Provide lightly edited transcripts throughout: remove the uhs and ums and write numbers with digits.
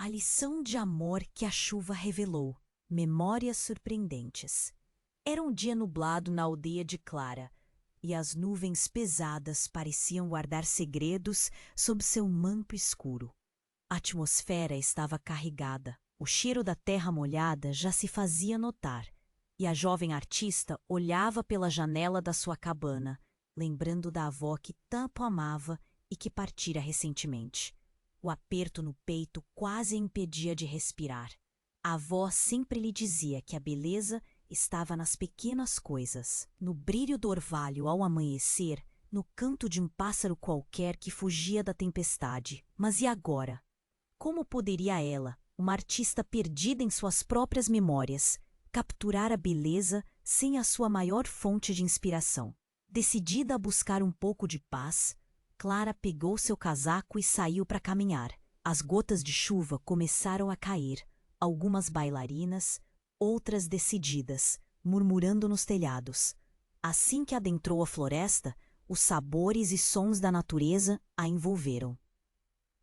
A lição de amor que a chuva revelou. Memórias surpreendentes. Era um dia nublado na aldeia de Clara, e as nuvens pesadas pareciam guardar segredos sob seu manto escuro. A atmosfera estava carregada, o cheiro da terra molhada já se fazia notar, e a jovem artista olhava pela janela da sua cabana, lembrando da avó que tanto amava e que partira recentemente. O aperto no peito quase a impedia de respirar. A avó sempre lhe dizia que a beleza estava nas pequenas coisas, no brilho do orvalho ao amanhecer, no canto de um pássaro qualquer que fugia da tempestade. Mas e agora? Como poderia ela, uma artista perdida em suas próprias memórias, capturar a beleza sem a sua maior fonte de inspiração? Decidida a buscar um pouco de paz, Clara pegou seu casaco e saiu para caminhar. As gotas de chuva começaram a cair, algumas bailarinas, outras decididas, murmurando nos telhados. Assim que adentrou a floresta, os sabores e sons da natureza a envolveram.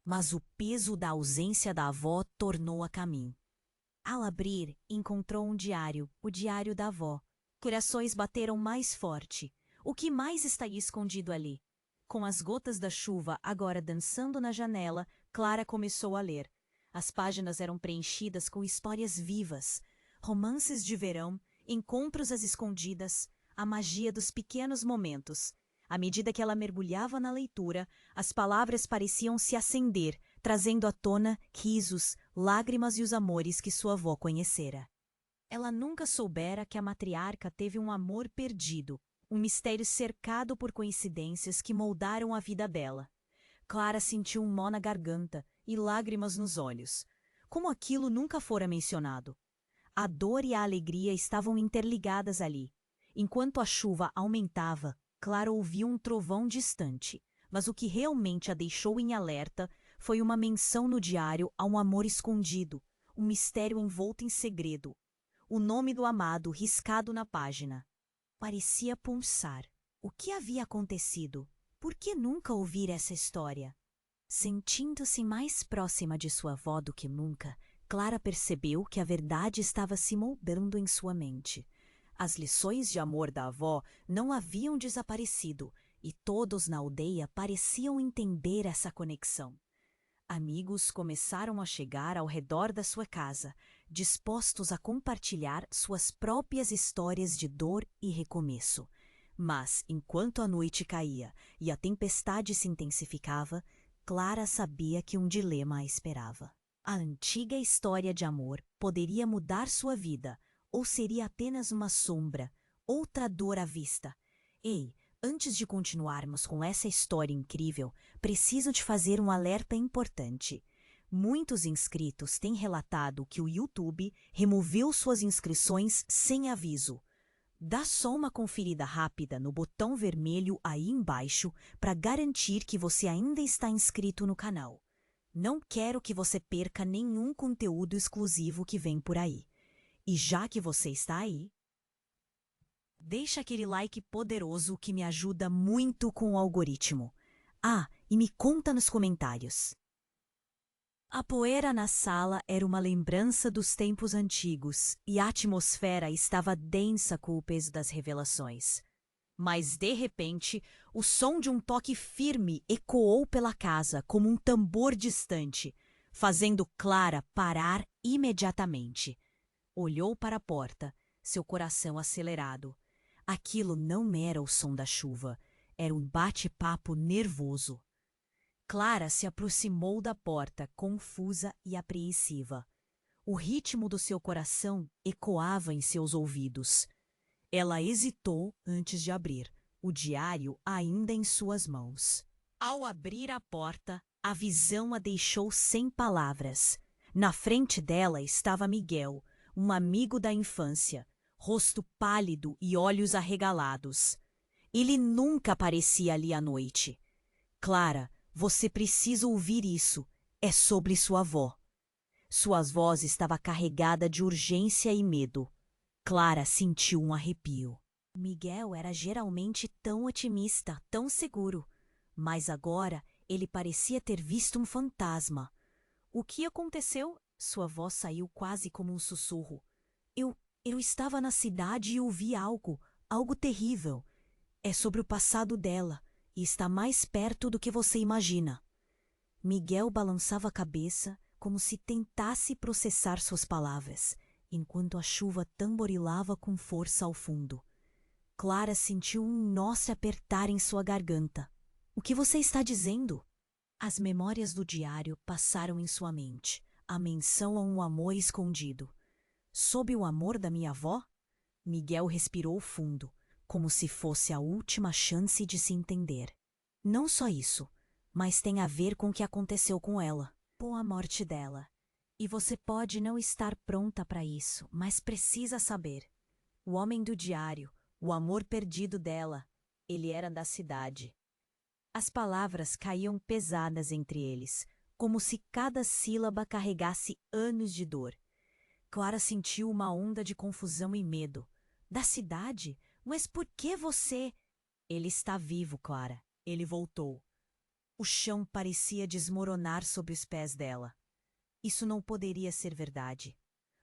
Mas o peso da ausência da avó tornou a caminho. Ao abrir, encontrou um diário, o diário da avó. Corações bateram mais forte. O que mais está escondido ali? Com as gotas da chuva agora dançando na janela, Clara começou a ler. As páginas eram preenchidas com histórias vivas, romances de verão, encontros às escondidas, a magia dos pequenos momentos. À medida que ela mergulhava na leitura, as palavras pareciam se acender, trazendo à tona risos, lágrimas e os amores que sua avó conhecera. Ela nunca soubera que a matriarca teve um amor perdido, um mistério cercado por coincidências que moldaram a vida dela. Clara sentiu um nó na garganta e lágrimas nos olhos. Como aquilo nunca fora mencionado. A dor e a alegria estavam interligadas ali. Enquanto a chuva aumentava, Clara ouviu um trovão distante, mas o que realmente a deixou em alerta foi uma menção no diário a um amor escondido, um mistério envolto em segredo. O nome do amado riscado na página. Parecia pulsar. O que havia acontecido? Por que nunca ouvir essa história? Sentindo-se mais próxima de sua avó do que nunca, Clara percebeu que a verdade estava se moldando em sua mente. As lições de amor da avó não haviam desaparecido e todos na aldeia pareciam entender essa conexão. Amigos começaram a chegar ao redor da sua casa, dispostos a compartilhar suas próprias histórias de dor e recomeço. Mas, enquanto a noite caía e a tempestade se intensificava, Clara sabia que um dilema a esperava. A antiga história de amor poderia mudar sua vida, ou seria apenas uma sombra, outra dor à vista. Ei, antes de continuarmos com essa história incrível, preciso te fazer um alerta importante. Muitos inscritos têm relatado que o YouTube removeu suas inscrições sem aviso. Dá só uma conferida rápida no botão vermelho aí embaixo para garantir que você ainda está inscrito no canal. Não quero que você perca nenhum conteúdo exclusivo que vem por aí. E já que você está aí, deixa aquele like poderoso que me ajuda muito com o algoritmo. Ah, e me conta nos comentários. A poeira na sala era uma lembrança dos tempos antigos e a atmosfera estava densa com o peso das revelações. Mas, de repente, o som de um toque firme ecoou pela casa como um tambor distante, fazendo Clara parar imediatamente. Olhou para a porta, seu coração acelerado. Aquilo não era o som da chuva, era um bate-papo nervoso. Clara se aproximou da porta, confusa e apreensiva. O ritmo do seu coração ecoava em seus ouvidos. Ela hesitou antes de abrir, o diário ainda em suas mãos. Ao abrir a porta, a visão a deixou sem palavras. Na frente dela estava Miguel, um amigo da infância, rosto pálido e olhos arregalados. Ele nunca aparecia ali à noite. Clara, você precisa ouvir isso. É sobre sua avó. Sua voz estava carregada de urgência e medo. Clara sentiu um arrepio. Miguel era geralmente tão otimista, tão seguro. Mas agora ele parecia ter visto um fantasma. O que aconteceu? Sua voz saiu quase como um sussurro. Eu estava na cidade e ouvi algo terrível. É sobre o passado dela, e está mais perto do que você imagina. Miguel balançava a cabeça como se tentasse processar suas palavras, enquanto a chuva tamborilava com força ao fundo. Clara sentiu um nó se apertar em sua garganta. O que você está dizendo? As memórias do diário passaram em sua mente, a menção a um amor escondido. Sob o amor da minha avó? Miguel respirou fundo, como se fosse a última chance de se entender. Não só isso, mas tem a ver com o que aconteceu com ela, com a morte dela. E você pode não estar pronta para isso, mas precisa saber. O homem do diário, o amor perdido dela, ele era da cidade. As palavras caíam pesadas entre eles, como se cada sílaba carregasse anos de dor. Clara sentiu uma onda de confusão e medo. Da cidade? Mas por que você... Ele está vivo, Clara. Ele voltou. O chão parecia desmoronar sob os pés dela. Isso não poderia ser verdade.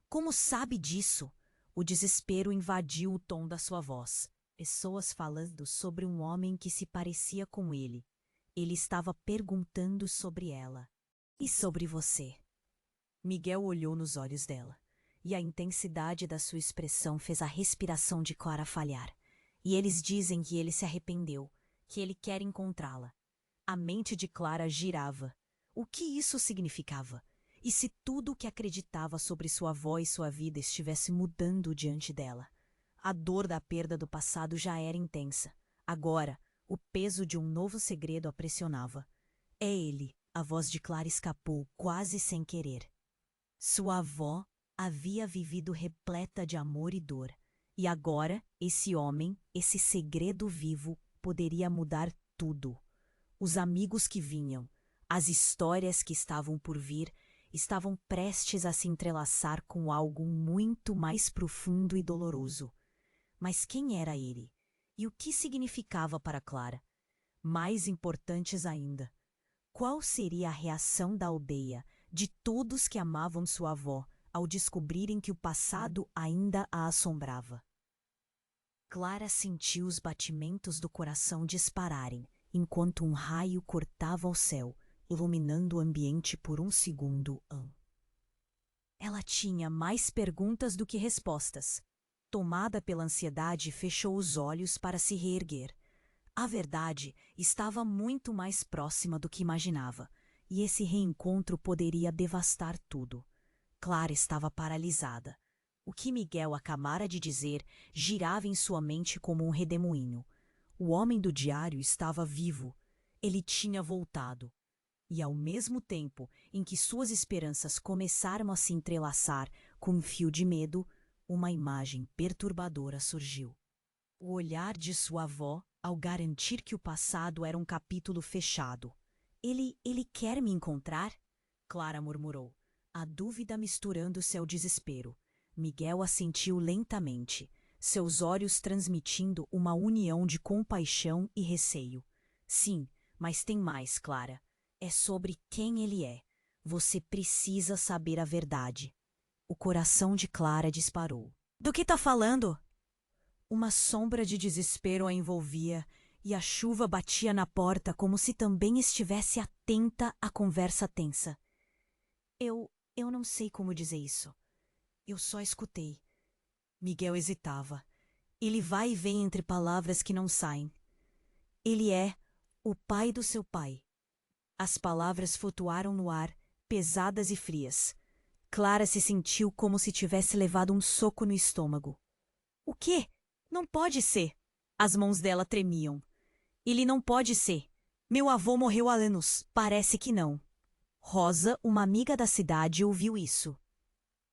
Como sabe disso? O desespero invadiu o tom da sua voz. Pessoas falando sobre um homem que se parecia com ele. Ele estava perguntando sobre ela. E sobre você? Miguel olhou nos olhos dela, e a intensidade da sua expressão fez a respiração de Clara falhar. E eles dizem que ele se arrependeu, que ele quer encontrá-la. A mente de Clara girava. O que isso significava? E se tudo o que acreditava sobre sua avó e sua vida estivesse mudando diante dela? A dor da perda do passado já era intensa. Agora, o peso de um novo segredo a pressionava. É ele, a voz de Clara escapou, quase sem querer. Sua avó havia vivido repleta de amor e dor. E agora, esse homem, esse segredo vivo, poderia mudar tudo. Os amigos que vinham, as histórias que estavam por vir, estavam prestes a se entrelaçar com algo muito mais profundo e doloroso. Mas quem era ele? E o que significava para Clara? Mais importantes ainda, qual seria a reação da aldeia, de todos que amavam sua avó, ao descobrirem que o passado ainda a assombrava? Clara sentiu os batimentos do coração dispararem, enquanto um raio cortava o céu, iluminando o ambiente por um segundo. Ela tinha mais perguntas do que respostas. Tomada pela ansiedade, fechou os olhos para se reerguer. A verdade estava muito mais próxima do que imaginava, e esse reencontro poderia devastar tudo. Clara estava paralisada. O que Miguel acabara de dizer girava em sua mente como um redemoinho. O homem do diário estava vivo. Ele tinha voltado. E ao mesmo tempo em que suas esperanças começaram a se entrelaçar com um fio de medo, uma imagem perturbadora surgiu. O olhar de sua avó, ao garantir que o passado era um capítulo fechado. Ele quer me encontrar? Clara murmurou, a dúvida misturando-se ao desespero. Miguel assentiu lentamente, seus olhos transmitindo uma união de compaixão e receio. Sim, mas tem mais, Clara. É sobre quem ele é. Você precisa saber a verdade. O coração de Clara disparou. Do que tá falando? Uma sombra de desespero a envolvia, e a chuva batia na porta como se também estivesse atenta à conversa tensa. Eu não sei como dizer isso. Eu só escutei. Miguel hesitava. Ele vai e vem entre palavras que não saem. Ele é o pai do seu pai. As palavras flutuaram no ar, pesadas e frias. Clara se sentiu como se tivesse levado um soco no estômago. O quê? Não pode ser! As mãos dela tremiam. Ele não pode ser. Meu avô morreu há anos. Parece que não. Rosa, uma amiga da cidade, ouviu isso.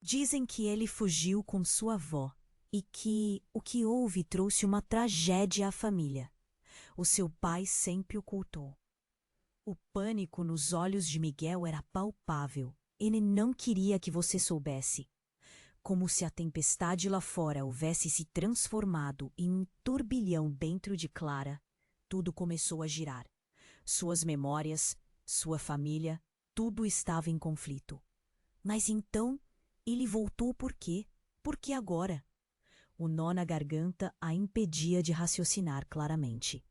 Dizem que ele fugiu com sua avó e que o que houve trouxe uma tragédia à família. O seu pai sempre ocultou. O pânico nos olhos de Miguel era palpável. Ele não queria que você soubesse. Como se a tempestade lá fora houvesse se transformado em um turbilhão dentro de Clara, tudo começou a girar. Suas memórias, sua família, tudo estava em conflito. Mas então, ele voltou por quê? Por que agora? O nó na garganta a impedia de raciocinar claramente.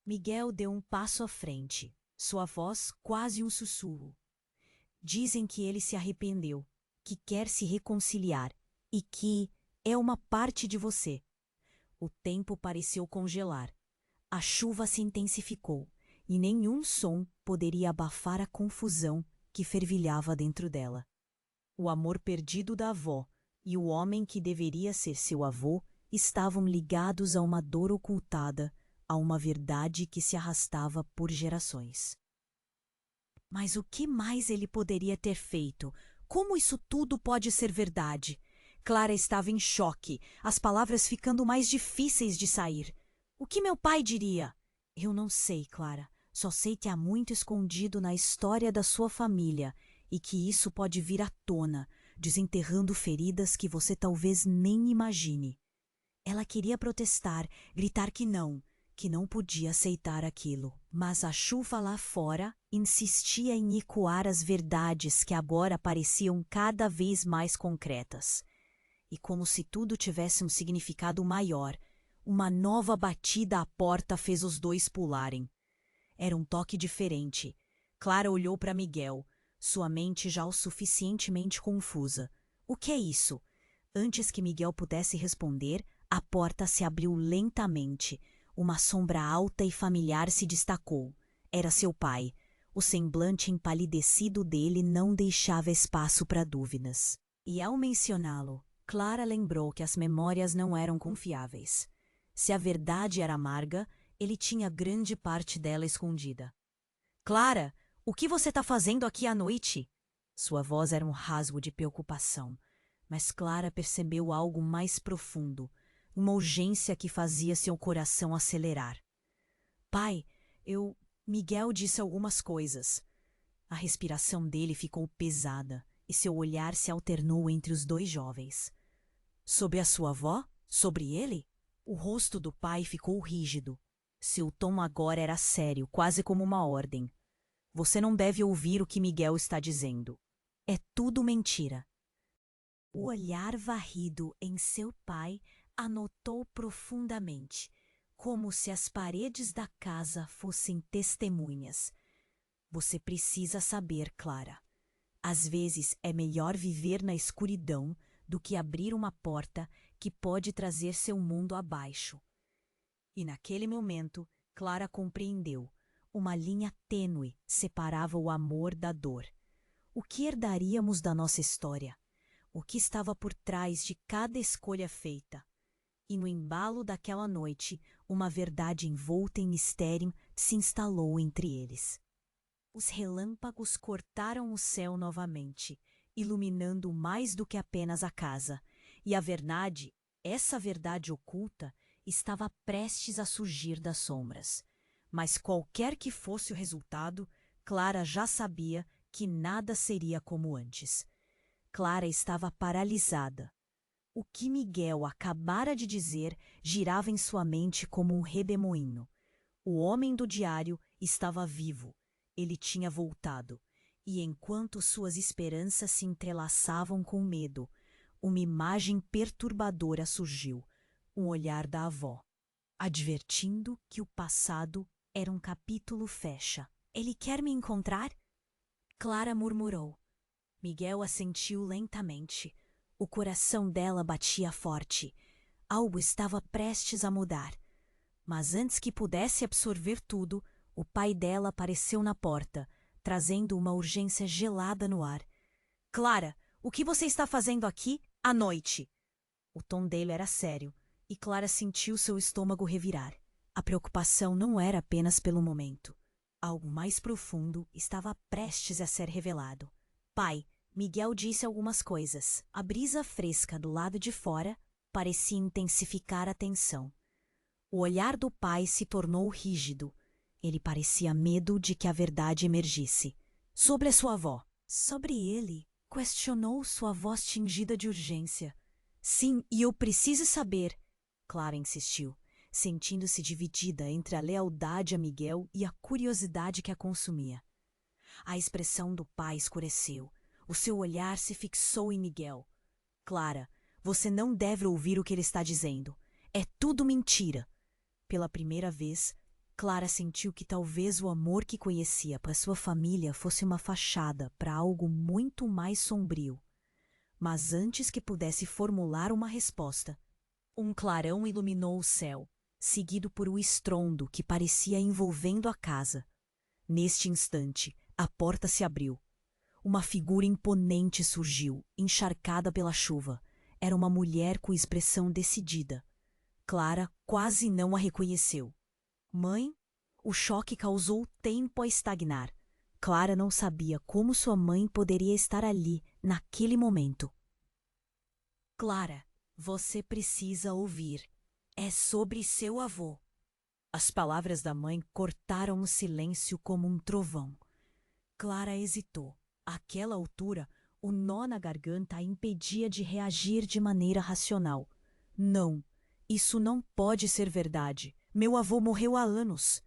Miguel deu um passo à frente, sua voz quase um sussurro. Dizem que ele se arrependeu, que quer se reconciliar e que é uma parte de você. O tempo pareceu congelar. A chuva se intensificou e nenhum som poderia abafar a confusão que fervilhava dentro dela. O amor perdido da avó e o homem que deveria ser seu avô estavam ligados a uma dor ocultada, a uma verdade que se arrastava por gerações. Mas o que mais ele poderia ter feito? Como isso tudo pode ser verdade? Clara estava em choque, as palavras ficando mais difíceis de sair. O que meu pai diria? Eu não sei, Clara. Só sei que há muito escondido na história da sua família e que isso pode vir à tona, desenterrando feridas que você talvez nem imagine. Ela queria protestar, gritar que não podia aceitar aquilo. Mas a chuva lá fora insistia em ecoar as verdades que agora pareciam cada vez mais concretas. E como se tudo tivesse um significado maior, uma nova batida à porta fez os dois pularem. Era um toque diferente. Clara olhou para Miguel, sua mente já o suficientemente confusa. O que é isso? Antes que Miguel pudesse responder, a porta se abriu lentamente. Uma sombra alta e familiar se destacou. Era seu pai. O semblante empalidecido dele não deixava espaço para dúvidas. E ao mencioná-lo, Clara lembrou que as memórias não eram confiáveis. Se a verdade era amarga, ele tinha grande parte dela escondida. Clara, o que você está fazendo aqui à noite? Sua voz era um rasgo de preocupação, mas Clara percebeu algo mais profundo, uma urgência que fazia seu coração acelerar. Pai, Miguel disse algumas coisas. A respiração dele ficou pesada e seu olhar se alternou entre os dois jovens. Sobre a sua avó? Sobre ele? O rosto do pai ficou rígido. Seu tom agora era sério, quase como uma ordem. Você não deve ouvir o que Miguel está dizendo. É tudo mentira. O olhar varrido em seu pai anotou profundamente, como se as paredes da casa fossem testemunhas. Você precisa saber, Clara. Às vezes é melhor viver na escuridão do que abrir uma porta que pode trazer seu mundo abaixo. E naquele momento, Clara compreendeu. Uma linha tênue separava o amor da dor. O que herdaríamos da nossa história? O que estava por trás de cada escolha feita? E no embalo daquela noite, uma verdade envolta em mistério se instalou entre eles. Os relâmpagos cortaram o céu novamente, iluminando mais do que apenas a casa. E a verdade, essa verdade oculta, estava prestes a surgir das sombras. Mas qualquer que fosse o resultado, Clara já sabia que nada seria como antes. Clara estava paralisada. O que Miguel acabara de dizer girava em sua mente como um redemoinho. O homem do diário estava vivo. Ele tinha voltado. E enquanto suas esperanças se entrelaçavam com medo, uma imagem perturbadora surgiu, um olhar da avó, advertindo que o passado era um capítulo fecha. Ele quer me encontrar? Clara murmurou. Miguel assentiu lentamente. O coração dela batia forte. Algo estava prestes a mudar. Mas antes que pudesse absorver tudo, o pai dela apareceu na porta, trazendo uma urgência gelada no ar. Clara, o que você está fazendo aqui à noite? O tom dele era sério, e Clara sentiu seu estômago revirar. A preocupação não era apenas pelo momento. Algo mais profundo estava prestes a ser revelado. Pai, Miguel disse algumas coisas. A brisa fresca do lado de fora parecia intensificar a tensão. O olhar do pai se tornou rígido. Ele parecia medo de que a verdade emergisse. Sobre a sua avó. Sobre ele, questionou sua voz tingida de urgência. Sim, e eu preciso saber, Clara insistiu, sentindo-se dividida entre a lealdade a Miguel e a curiosidade que a consumia. A expressão do pai escureceu. O seu olhar se fixou em Miguel. Clara, você não deve ouvir o que ele está dizendo. É tudo mentira. Pela primeira vez, Clara sentiu que talvez o amor que conhecia para sua família fosse uma fachada para algo muito mais sombrio. Mas antes que pudesse formular uma resposta, um clarão iluminou o céu, seguido por um estrondo que parecia envolvendo a casa. Neste instante, a porta se abriu. Uma figura imponente surgiu, encharcada pela chuva. Era uma mulher com expressão decidida. Clara quase não a reconheceu. Mãe? O choque causou tempo a estagnar. Clara não sabia como sua mãe poderia estar ali, naquele momento. Clara, você precisa ouvir. É sobre seu avô. As palavras da mãe cortaram o silêncio como um trovão. Clara hesitou. Àquela altura, o nó na garganta a impedia de reagir de maneira racional. Não, isso não pode ser verdade. Meu avô morreu há anos.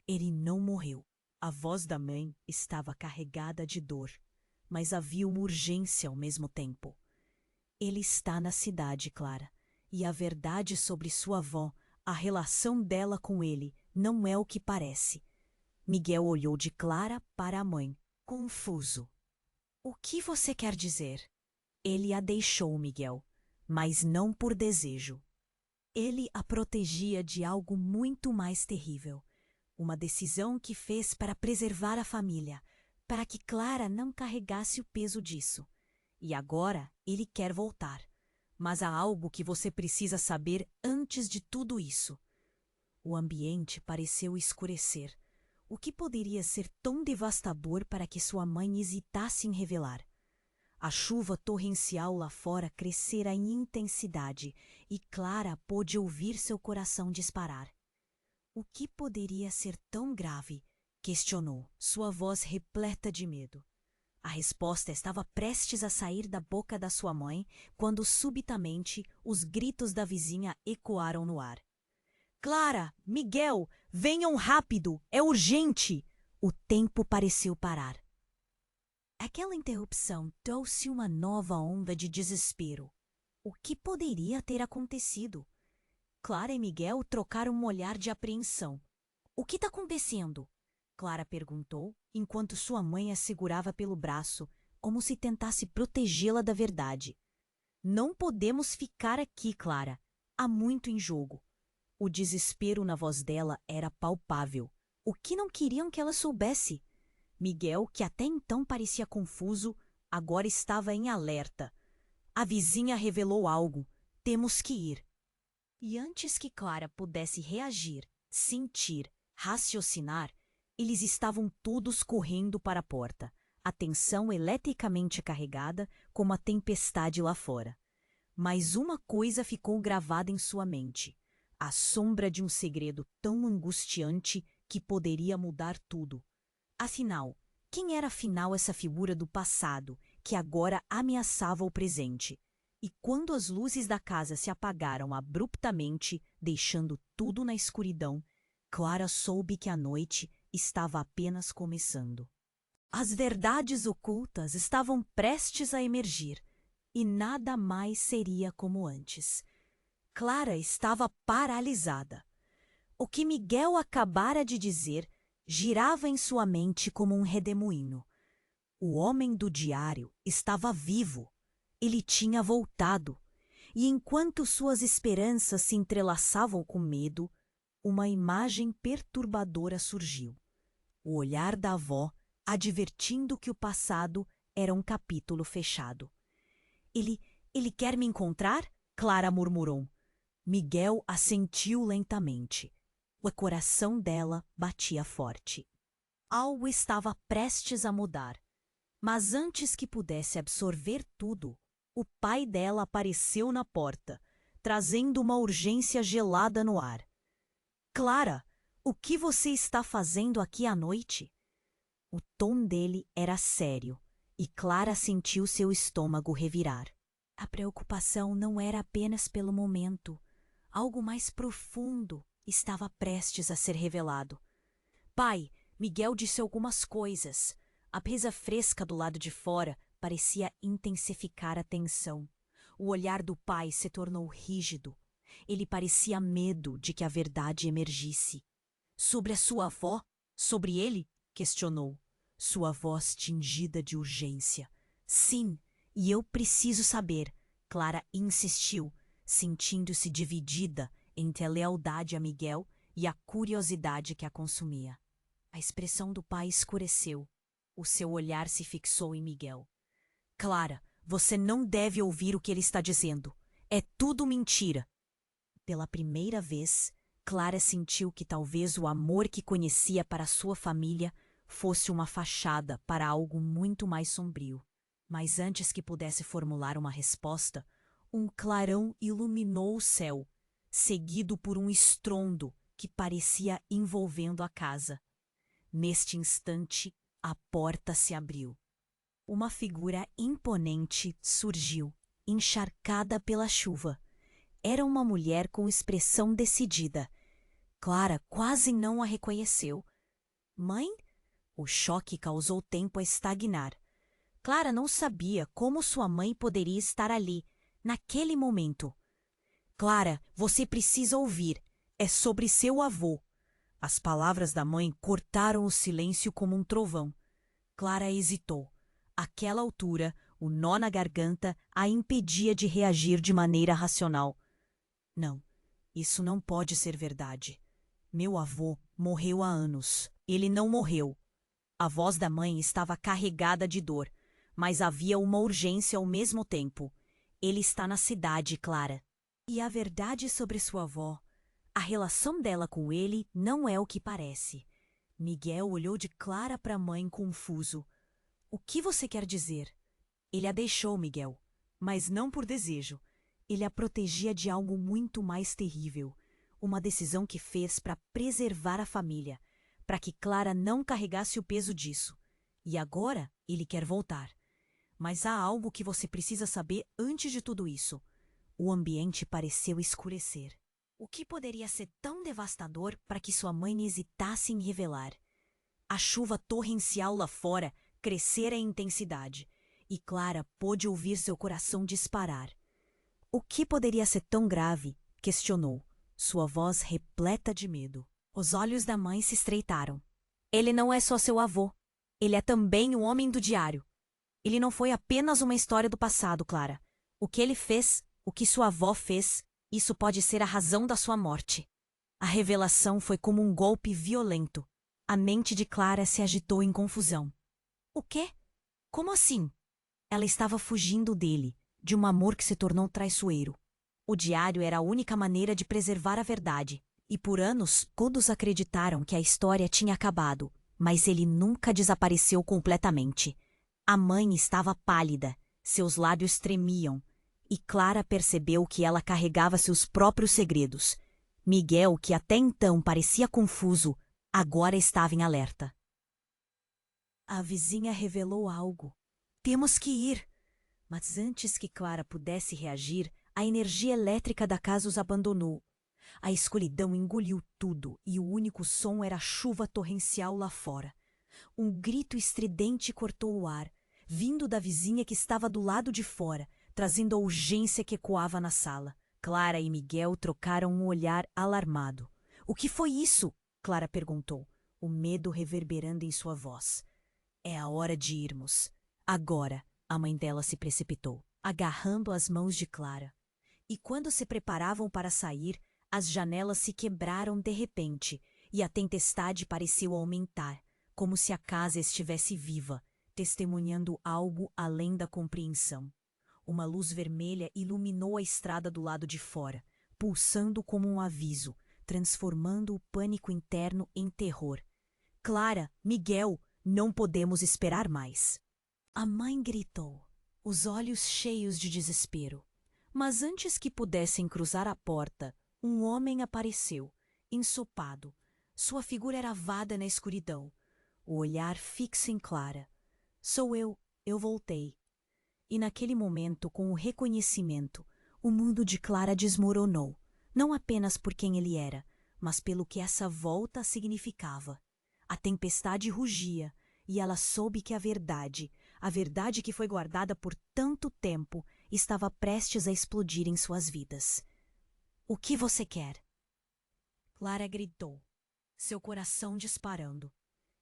Ele não morreu. A voz da mãe estava carregada de dor, mas havia uma urgência ao mesmo tempo. Ele está na cidade, Clara, e a verdade sobre sua avó, a relação dela com ele, não é o que parece. Miguel olhou de Clara para a mãe, confuso. O que você quer dizer? Ele a deixou, Miguel, mas não por desejo. Ele a protegia de algo muito mais terrível. Uma decisão que fez para preservar a família, para que Clara não carregasse o peso disso. E agora ele quer voltar. Mas há algo que você precisa saber antes de tudo isso. O ambiente pareceu escurecer. O que poderia ser tão devastador para que sua mãe hesitasse em revelar? A chuva torrencial lá fora crescera em intensidade e Clara pôde ouvir seu coração disparar. O que poderia ser tão grave? Questionou, sua voz repleta de medo. A resposta estava prestes a sair da boca da sua mãe quando subitamente os gritos da vizinha ecoaram no ar. Clara, Miguel, venham rápido, é urgente! O tempo pareceu parar. Aquela interrupção trouxe uma nova onda de desespero. O que poderia ter acontecido? Clara e Miguel trocaram um olhar de apreensão. O que está acontecendo? Clara perguntou, enquanto sua mãe a segurava pelo braço, como se tentasse protegê-la da verdade. Não podemos ficar aqui, Clara. Há muito em jogo. O desespero na voz dela era palpável. O que não queriam que ela soubesse? Miguel, que até então parecia confuso, agora estava em alerta. A vizinha revelou algo. Temos que ir. E antes que Clara pudesse reagir, sentir, raciocinar, eles estavam todos correndo para a porta, a tensão eletricamente carregada como a tempestade lá fora. Mas uma coisa ficou gravada em sua mente: a sombra de um segredo tão angustiante que poderia mudar tudo. Afinal, quem era afinal essa figura do passado que agora ameaçava o presente? E quando as luzes da casa se apagaram abruptamente, deixando tudo na escuridão, Clara soube que a noite estava apenas começando. As verdades ocultas estavam prestes a emergir, e nada mais seria como antes. Clara estava paralisada. O que Miguel acabara de dizer girava em sua mente como um redemoinho. O homem do diário estava vivo. Ele tinha voltado. E enquanto suas esperanças se entrelaçavam com medo, uma imagem perturbadora surgiu. O olhar da avó, advertindo que o passado era um capítulo fechado. Ele quer me encontrar? Clara murmurou. Miguel assentiu lentamente. O coração dela batia forte. Algo estava prestes a mudar. Mas antes que pudesse absorver tudo, o pai dela apareceu na porta, trazendo uma urgência gelada no ar. Clara, o que você está fazendo aqui à noite? O tom dele era sério, e Clara sentiu seu estômago revirar. A preocupação não era apenas pelo momento. Algo mais profundo estava prestes a ser revelado. Pai, Miguel disse algumas coisas. A brisa fresca do lado de fora parecia intensificar a tensão. O olhar do pai se tornou rígido. Ele parecia medo de que a verdade emergisse. Sobre a sua avó? Sobre ele? Questionou. Sua voz tingida de urgência. Sim, e eu preciso saber. Clara insistiu, sentindo-se dividida entre a lealdade a Miguel e a curiosidade que a consumia. A expressão do pai escureceu. O seu olhar se fixou em Miguel. Clara, você não deve ouvir o que ele está dizendo. É tudo mentira. Pela primeira vez, Clara sentiu que talvez o amor que conhecia para sua família fosse uma fachada para algo muito mais sombrio. Mas antes que pudesse formular uma resposta, um clarão iluminou o céu, seguido por um estrondo que parecia envolvendo a casa. Neste instante, a porta se abriu. Uma figura imponente surgiu, encharcada pela chuva. Era uma mulher com expressão decidida. Clara quase não a reconheceu. Mãe? O choque causou tempo a estagnar. Clara não sabia como sua mãe poderia estar ali, naquele momento. Clara, você precisa ouvir. É sobre seu avô. As palavras da mãe cortaram o silêncio como um trovão. Clara hesitou. Àquela altura, o nó na garganta a impedia de reagir de maneira racional. Não, isso não pode ser verdade. Meu avô morreu há anos. Ele não morreu. A voz da mãe estava carregada de dor, mas havia uma urgência ao mesmo tempo. Ele está na cidade, Clara. E a verdade sobre sua avó, a relação dela com ele não é o que parece. Miguel olhou de Clara para a mãe confuso. O que você quer dizer? Ele a deixou, Miguel, mas não por desejo. Ele a protegia de algo muito mais terrível. Uma decisão que fez para preservar a família, para que Clara não carregasse o peso disso. E agora ele quer voltar. Mas há algo que você precisa saber antes de tudo isso. O ambiente pareceu escurecer. O que poderia ser tão devastador para que sua mãe hesitasse em revelar? A chuva torrencial lá fora crescera em intensidade, e Clara pôde ouvir seu coração disparar. O que poderia ser tão grave? Questionou, sua voz repleta de medo. Os olhos da mãe se estreitaram. Ele não é só seu avô. Ele é também o homem do diário. Ele não foi apenas uma história do passado, Clara. O que ele fez, o que sua avó fez, isso pode ser a razão da sua morte. A revelação foi como um golpe violento. A mente de Clara se agitou em confusão. O quê? Como assim? Ela estava fugindo dele, de um amor que se tornou traiçoeiro. O diário era a única maneira de preservar a verdade, e por anos todos acreditaram que a história tinha acabado, mas ele nunca desapareceu completamente. A mãe estava pálida, seus lábios tremiam, e Clara percebeu que ela carregava seus próprios segredos. Miguel, que até então parecia confuso, agora estava em alerta. A vizinha revelou algo. Temos que ir. Mas antes que Clara pudesse reagir, a energia elétrica da casa os abandonou. A escuridão engoliu tudo e o único som era a chuva torrencial lá fora. Um grito estridente cortou o ar, vindo da vizinha que estava do lado de fora, trazendo a urgência que ecoava na sala. Clara e Miguel trocaram um olhar alarmado. O que foi isso? Clara perguntou, o medo reverberando em sua voz. É a hora de irmos. Agora, a mãe dela se precipitou, agarrando as mãos de Clara. E quando se preparavam para sair, as janelas se quebraram de repente e a tempestade pareceu aumentar, como se a casa estivesse viva, testemunhando algo além da compreensão. Uma luz vermelha iluminou a estrada do lado de fora, pulsando como um aviso, transformando o pânico interno em terror. Clara, Miguel, não podemos esperar mais. A mãe gritou, os olhos cheios de desespero. Mas antes que pudessem cruzar a porta, um homem apareceu, ensopado. Sua figura era vada na escuridão, o olhar fixo em Clara. Sou eu voltei. E naquele momento, com o reconhecimento, o mundo de Clara desmoronou, não apenas por quem ele era, mas pelo que essa volta significava. A tempestade rugia, e ela soube que a verdade que foi guardada por tanto tempo, estava prestes a explodir em suas vidas. O que você quer? Clara gritou, seu coração disparando.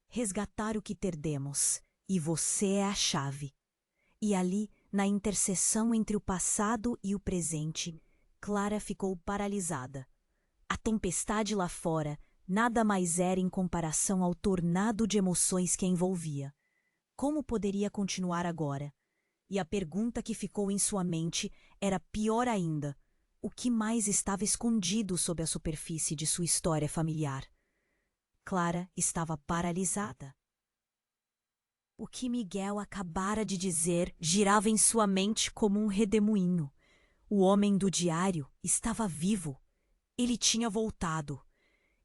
Resgatar o que perdemos, e você é a chave. E ali, na interseção entre o passado e o presente, Clara ficou paralisada. A tempestade lá fora nada mais era em comparação ao tornado de emoções que a envolvia. Como poderia continuar agora? E a pergunta que ficou em sua mente era pior ainda. O que mais estava escondido sob a superfície de sua história familiar? Clara estava paralisada. O que Miguel acabara de dizer girava em sua mente como um redemoinho. O homem do diário estava vivo. Ele tinha voltado.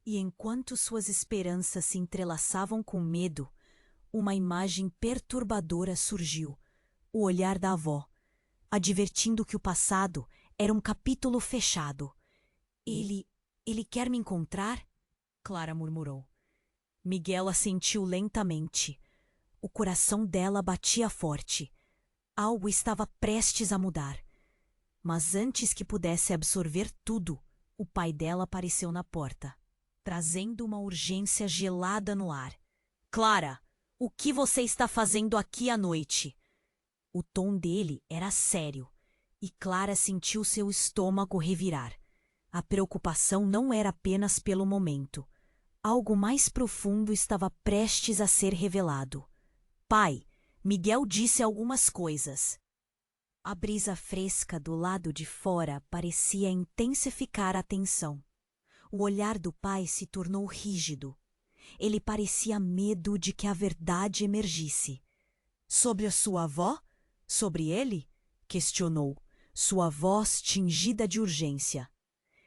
E enquanto suas esperanças se entrelaçavam com medo, uma imagem perturbadora surgiu. O olhar da avó, advertindo que o passado era um capítulo fechado. Ele quer me encontrar? Clara murmurou. Miguel assentiu lentamente. O coração dela batia forte. Algo estava prestes a mudar. Mas antes que pudesse absorver tudo, o pai dela apareceu na porta, trazendo uma urgência gelada no ar. Clara, o que você está fazendo aqui à noite? O tom dele era sério, e Clara sentiu seu estômago revirar. A preocupação não era apenas pelo momento. Algo mais profundo estava prestes a ser revelado. Pai, Miguel disse algumas coisas. A brisa fresca do lado de fora parecia intensificar a tensão. O olhar do pai se tornou rígido. Ele parecia medo de que a verdade emergisse. Sobre a sua avó? Sobre ele? Questionou, sua voz tingida de urgência.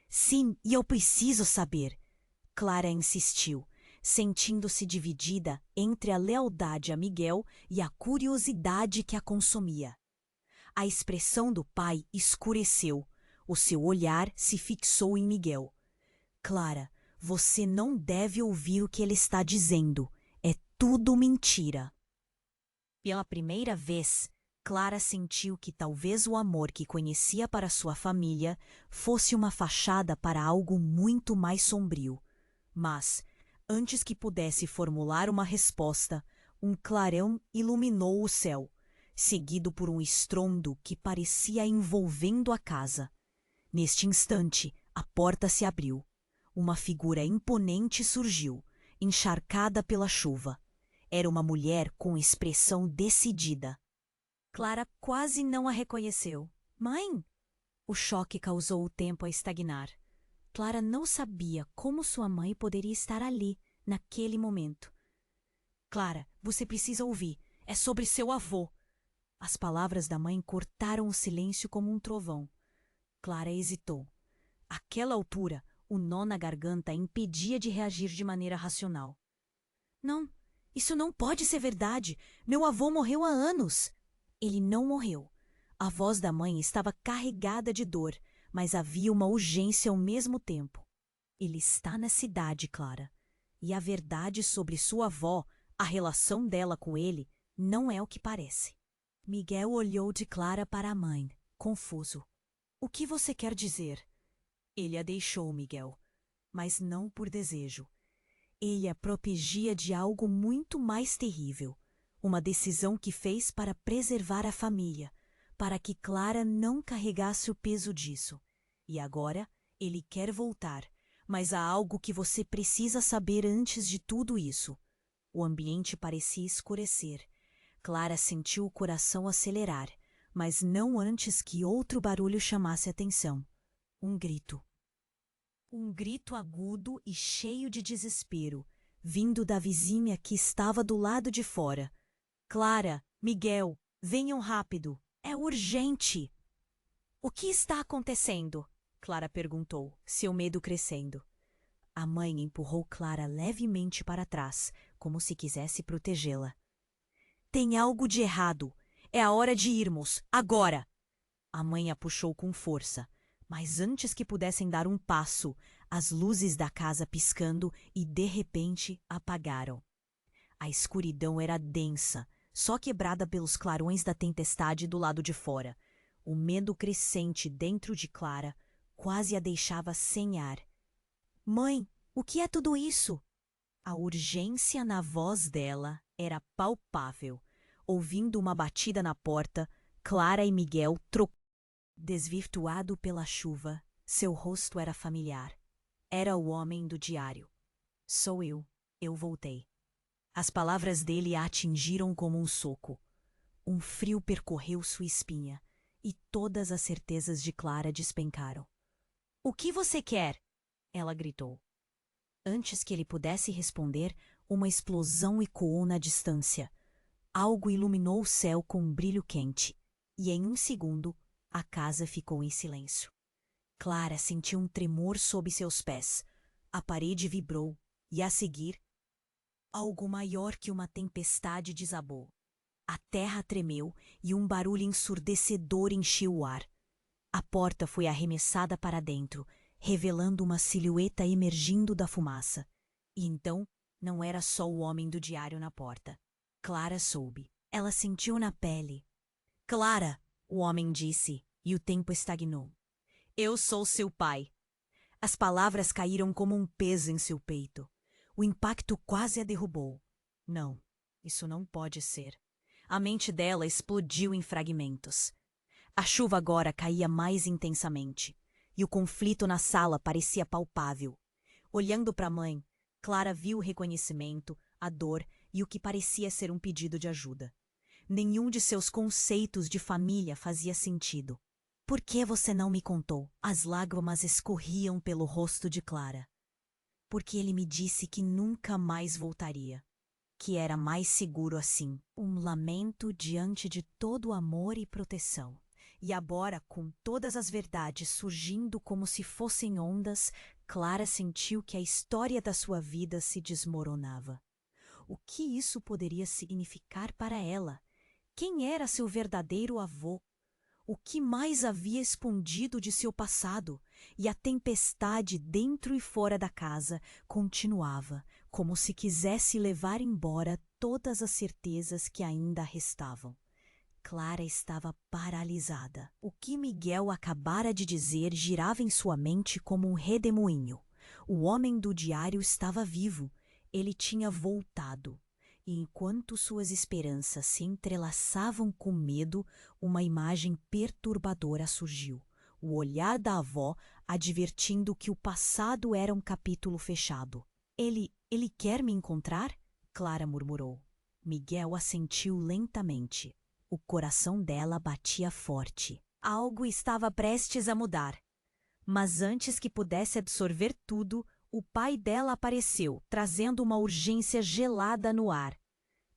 Sim, e eu preciso saber. Clara insistiu, sentindo-se dividida entre a lealdade a Miguel e a curiosidade que a consumia. A expressão do pai escureceu. O seu olhar se fixou em Miguel. Clara, você não deve ouvir o que ele está dizendo. É tudo mentira. Pela primeira vez, Clara sentiu que talvez o amor que conhecia para sua família fosse uma fachada para algo muito mais sombrio. Mas, antes que pudesse formular uma resposta, um clarão iluminou o céu, seguido por um estrondo que parecia envolvendo a casa. Neste instante, a porta se abriu. Uma figura imponente surgiu, encharcada pela chuva. Era uma mulher com expressão decidida. Clara quase não a reconheceu. Mãe! O choque causou o tempo a estagnar. Clara não sabia como sua mãe poderia estar ali, naquele momento. Clara, você precisa ouvir. É sobre seu avô. As palavras da mãe cortaram o silêncio como um trovão. Clara hesitou. Àquela altura, o nó na garganta a impedia de reagir de maneira racional. Não, isso não pode ser verdade. Meu avô morreu há anos. Ele não morreu. A voz da mãe estava carregada de dor, mas havia uma urgência ao mesmo tempo. Ele está na cidade, Clara. E a verdade sobre sua avó, a relação dela com ele, não é o que parece. Miguel olhou de Clara para a mãe, confuso. O que você quer dizer? Ele a deixou, Miguel, mas não por desejo. Ele a protegia de algo muito mais terrível. Uma decisão que fez para preservar a família, para que Clara não carregasse o peso disso. E agora ele quer voltar, mas há algo que você precisa saber antes de tudo isso. O ambiente parecia escurecer. Clara sentiu o coração acelerar, mas não antes que outro barulho chamasse atenção. Um grito. Um grito agudo e cheio de desespero, vindo da vizinha que estava do lado de fora. Clara, Miguel, venham rápido. É urgente. O que está acontecendo? Clara perguntou, seu medo crescendo. A mãe empurrou Clara levemente para trás, como se quisesse protegê-la. Tem algo de errado. É a hora de irmos, agora! A mãe a puxou com força, mas antes que pudessem dar um passo, as luzes da casa piscando e de repente apagaram. A escuridão era densa, só quebrada pelos clarões da tempestade do lado de fora. O medo crescente dentro de Clara quase a deixava sem ar. Mãe, o que é tudo isso? A urgência na voz dela era palpável. Ouvindo uma batida na porta, Clara e Miguel trocaram. Desvirtuado pela chuva, seu rosto era familiar. Era o homem do diário. Sou eu voltei. As palavras dele a atingiram como um soco. Um frio percorreu sua espinha e todas as certezas de Clara despencaram. O que você quer? Ela gritou. Antes que ele pudesse responder, uma explosão ecoou na distância. Algo iluminou o céu com um brilho quente, e em um segundo, a casa ficou em silêncio. Clara sentiu um tremor sob seus pés. A parede vibrou, e a seguir, algo maior que uma tempestade desabou. A terra tremeu e um barulho ensurdecedor encheu o ar. A porta foi arremessada para dentro, revelando uma silhueta emergindo da fumaça. E então, não era só o homem do diário na porta. Clara soube. Ela sentiu na pele. Clara, o homem disse, e o tempo estagnou. Eu sou seu pai. As palavras caíram como um peso em seu peito. O impacto quase a derrubou. Não, isso não pode ser. A mente dela explodiu em fragmentos. A chuva agora caía mais intensamente, e o conflito na sala parecia palpável. Olhando para a mãe, Clara viu o reconhecimento, a dor e o que parecia ser um pedido de ajuda. Nenhum de seus conceitos de família fazia sentido. Por que você não me contou? As lágrimas escorriam pelo rosto de Clara. Porque ele me disse que nunca mais voltaria. Que era mais seguro assim. Um lamento diante de todo o amor e proteção. E agora, com todas as verdades surgindo como se fossem ondas, Clara sentiu que a história da sua vida se desmoronava. O que isso poderia significar para ela? Quem era seu verdadeiro avô? O que mais havia escondido de seu passado? E a tempestade dentro e fora da casa continuava, como se quisesse levar embora todas as certezas que ainda restavam. Clara estava paralisada. O que Miguel acabara de dizer girava em sua mente como um redemoinho. O homem do diário estava vivo. Ele tinha voltado. E enquanto suas esperanças se entrelaçavam com medo, uma imagem perturbadora surgiu. O olhar da avó advertindo que o passado era um capítulo fechado. Ele quer me encontrar? Clara murmurou. Miguel assentiu lentamente. O coração dela batia forte. Algo estava prestes a mudar. Mas antes que pudesse absorver tudo, o pai dela apareceu, trazendo uma urgência gelada no ar.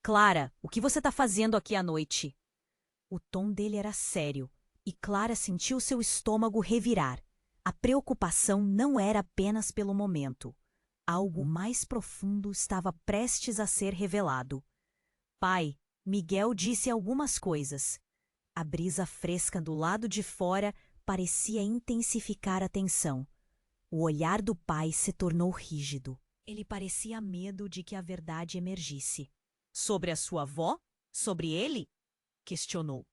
Clara, o que você está fazendo aqui à noite? O tom dele era sério, e Clara sentiu seu estômago revirar. A preocupação não era apenas pelo momento. Algo mais profundo estava prestes a ser revelado. Pai, Miguel disse algumas coisas. A brisa fresca do lado de fora parecia intensificar a tensão. O olhar do pai se tornou rígido. Ele parecia medo de que a verdade emergisse. Sobre a sua avó? Sobre ele? Questionou.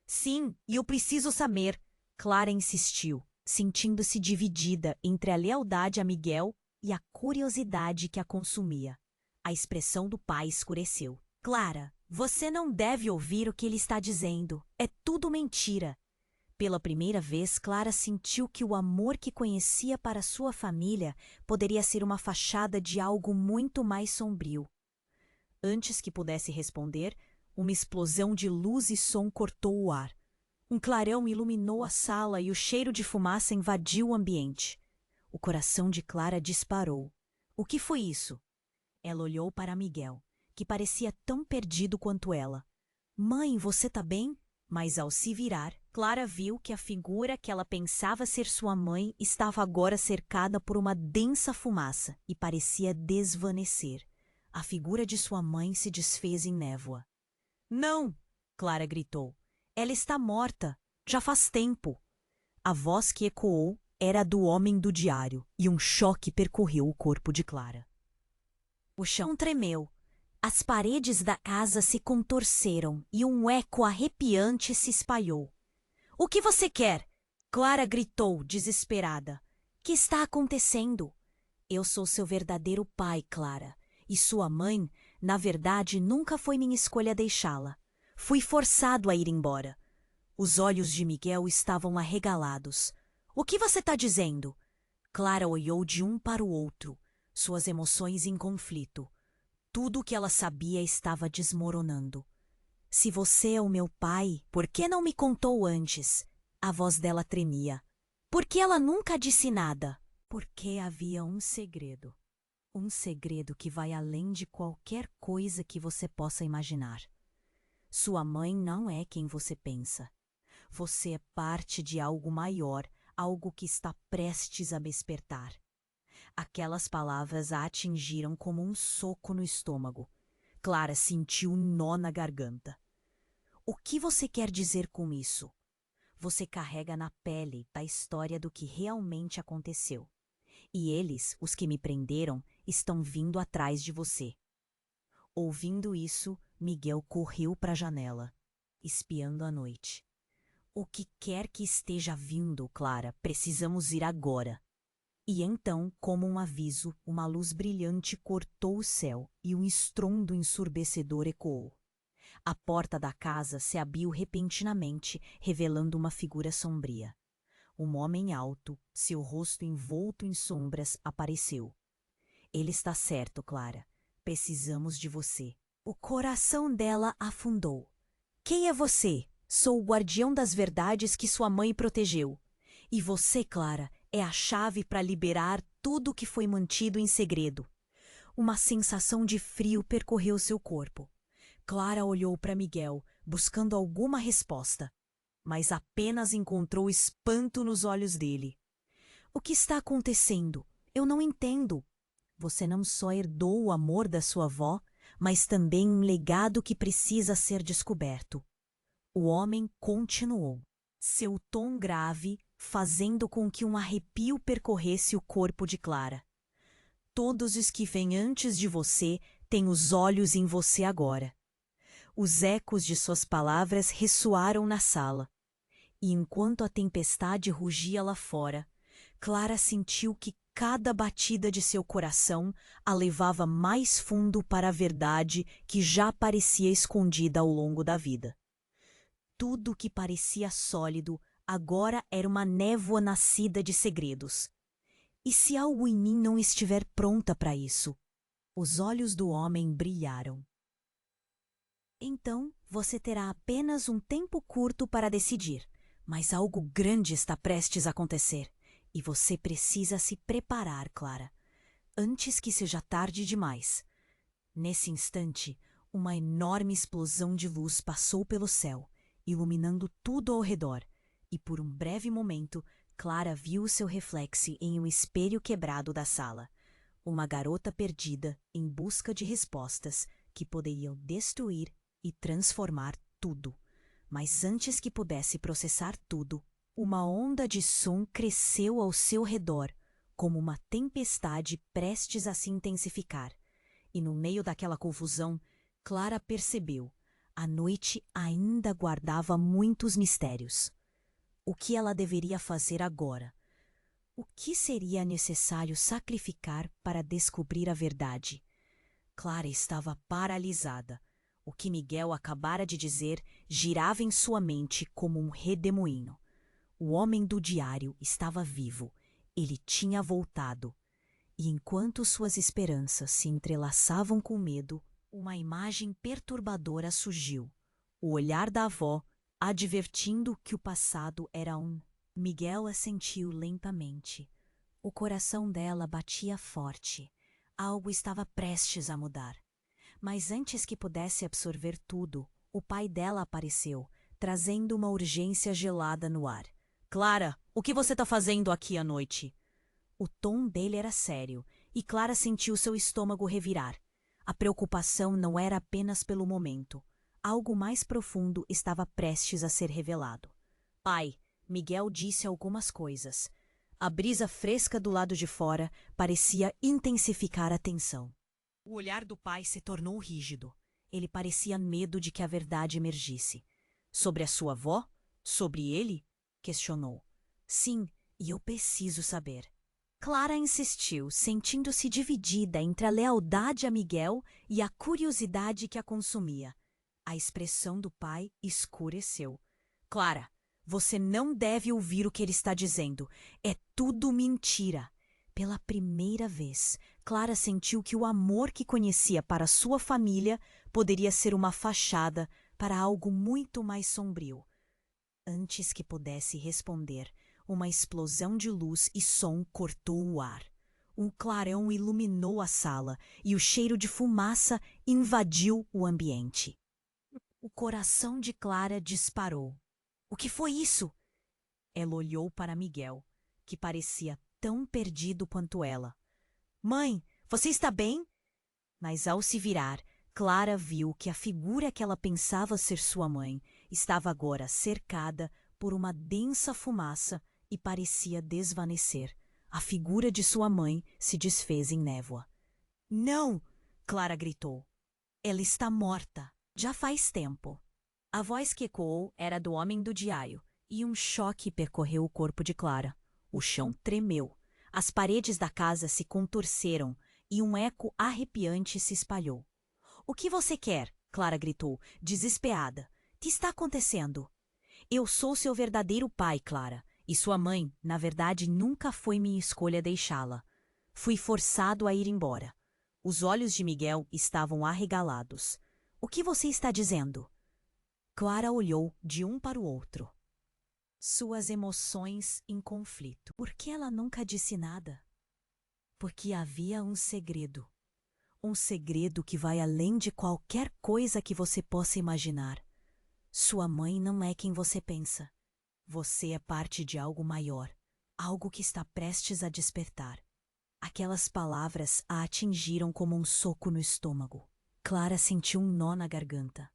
Sim, e eu preciso saber. Clara insistiu, sentindo-se dividida entre a lealdade a Miguel e a curiosidade que a consumia. A expressão do pai escureceu. Clara, você não deve ouvir o que ele está dizendo. É tudo mentira. Pela primeira vez, Clara sentiu que o amor que conhecia para sua família poderia ser uma fachada de algo muito mais sombrio. Antes que pudesse responder, uma explosão de luz e som cortou o ar. Um clarão iluminou a sala e o cheiro de fumaça invadiu o ambiente. O coração de Clara disparou. O que foi isso? Ela olhou para Miguel, que parecia tão perdido quanto ela. Mãe, você tá bem? Mas ao se virar, Clara viu que a figura que ela pensava ser sua mãe estava agora cercada por uma densa fumaça e parecia desvanecer. A figura de sua mãe se desfez em névoa. Não! Clara gritou. Ela está morta. Já faz tempo. A voz que ecoou era a do homem do diário e um choque percorreu o corpo de Clara. O chão tremeu. As paredes da casa se contorceram e um eco arrepiante se espalhou. O que você quer? Clara gritou, desesperada. Que está acontecendo? Eu sou seu verdadeiro pai, Clara. E sua mãe, na verdade, nunca foi minha escolha deixá-la. Fui forçado a ir embora. Os olhos de Miguel estavam arregalados. O que você está dizendo? Clara olhou de um para o outro, suas emoções em conflito. Tudo o que ela sabia estava desmoronando. Se você é o meu pai, por que não me contou antes? A voz dela tremia. Por que ela nunca disse nada? Porque havia um segredo. Um segredo que vai além de qualquer coisa que você possa imaginar. Sua mãe não é quem você pensa. Você é parte de algo maior, algo que está prestes a despertar. Aquelas palavras a atingiram como um soco no estômago. Clara sentiu um nó na garganta. O que você quer dizer com isso? Você carrega na pele a história do que realmente aconteceu. E eles, os que me prenderam, estão vindo atrás de você. Ouvindo isso, Miguel correu para a janela, espiando a noite. O que quer que esteja vindo, Clara, precisamos ir agora. E então, como um aviso, uma luz brilhante cortou o céu e um estrondo ensurdecedor ecoou. A porta da casa se abriu repentinamente, revelando uma figura sombria. Um homem alto, seu rosto envolto em sombras, apareceu. Ele está certo, Clara. Precisamos de você. O coração dela afundou. Quem é você? Sou o guardião das verdades que sua mãe protegeu. E você, Clara, é a chave para liberar tudo o que foi mantido em segredo. Uma sensação de frio percorreu seu corpo. Clara olhou para Miguel, buscando alguma resposta, mas apenas encontrou espanto nos olhos dele. O que está acontecendo? Eu não entendo. Você não só herdou o amor da sua avó, mas também um legado que precisa ser descoberto. O homem continuou, seu tom grave fazendo com que um arrepio percorresse o corpo de Clara. Todos os que vêm antes de você têm os olhos em você agora. Os ecos de suas palavras ressoaram na sala. E enquanto a tempestade rugia lá fora, Clara sentiu que cada batida de seu coração a levava mais fundo para a verdade que já parecia escondida ao longo da vida. Tudo que parecia sólido agora era uma névoa nascida de segredos. E se algo em mim não estiver pronta para isso? Os olhos do homem brilharam. Então você terá apenas um tempo curto para decidir, mas algo grande está prestes a acontecer. E você precisa se preparar, Clara, antes que seja tarde demais. Nesse instante, uma enorme explosão de luz passou pelo céu, iluminando tudo ao redor, e por um breve momento, Clara viu seu reflexo em um espelho quebrado da sala. Uma garota perdida em busca de respostas que poderiam destruir e transformar tudo. Mas antes que pudesse processar tudo, uma onda de som cresceu ao seu redor, como uma tempestade prestes a se intensificar. E no meio daquela confusão, Clara percebeu. A noite ainda guardava muitos mistérios. O que ela deveria fazer agora? O que seria necessário sacrificar para descobrir a verdade? Clara estava paralisada. O que Miguel acabara de dizer girava em sua mente como um redemoinho. O homem do diário estava vivo. Ele tinha voltado. E enquanto suas esperanças se entrelaçavam com medo, uma imagem perturbadora surgiu. O olhar da avó, advertindo que o passado era um. Miguel assentiu lentamente. O coração dela batia forte. Algo estava prestes a mudar. Mas antes que pudesse absorver tudo, o pai dela apareceu, trazendo uma urgência gelada no ar. Clara, o que você está fazendo aqui à noite? O tom dele era sério, e Clara sentiu seu estômago revirar. A preocupação não era apenas pelo momento. Algo mais profundo estava prestes a ser revelado. Pai, Miguel disse algumas coisas. A brisa fresca do lado de fora parecia intensificar a tensão. O olhar do pai se tornou rígido. Ele parecia medo de que a verdade emergisse. Sobre a sua avó? Sobre ele? Questionou. Sim, e eu preciso saber. Clara insistiu, sentindo-se dividida entre a lealdade a Miguel e a curiosidade que a consumia. A expressão do pai escureceu. Clara, você não deve ouvir o que ele está dizendo. É tudo mentira. Pela primeira vez, Clara sentiu que o amor que conhecia para sua família poderia ser uma fachada para algo muito mais sombrio. Antes que pudesse responder, uma explosão de luz e som cortou o ar. Um clarão iluminou a sala e o cheiro de fumaça invadiu o ambiente. O coração de Clara disparou. O que foi isso? Ela olhou para Miguel, que parecia tão perdido quanto ela. Mãe, você está bem? Mas ao se virar, Clara viu que a figura que ela pensava ser sua mãe estava agora cercada por uma densa fumaça e parecia desvanecer. A figura de sua mãe se desfez em névoa. Não! Clara gritou. Ela está morta. Já faz tempo. A voz que ecoou era do homem do diário, e um choque percorreu o corpo de Clara. O chão tremeu. As paredes da casa se contorceram e um eco arrepiante se espalhou. O que você quer? Clara gritou, desesperada. O que está acontecendo? Eu sou seu verdadeiro pai, Clara, e sua mãe, na verdade, nunca foi minha escolha deixá-la. Fui forçado a ir embora. Os olhos de Miguel estavam arregalados. O que você está dizendo? Clara olhou de um para o outro. Suas emoções em conflito. Por que ela nunca disse nada? Porque havia um segredo. Um segredo que vai além de qualquer coisa que você possa imaginar. Sua mãe não é quem você pensa. Você é parte de algo maior, algo que está prestes a despertar. Aquelas palavras a atingiram como um soco no estômago. Clara sentiu um nó na garganta.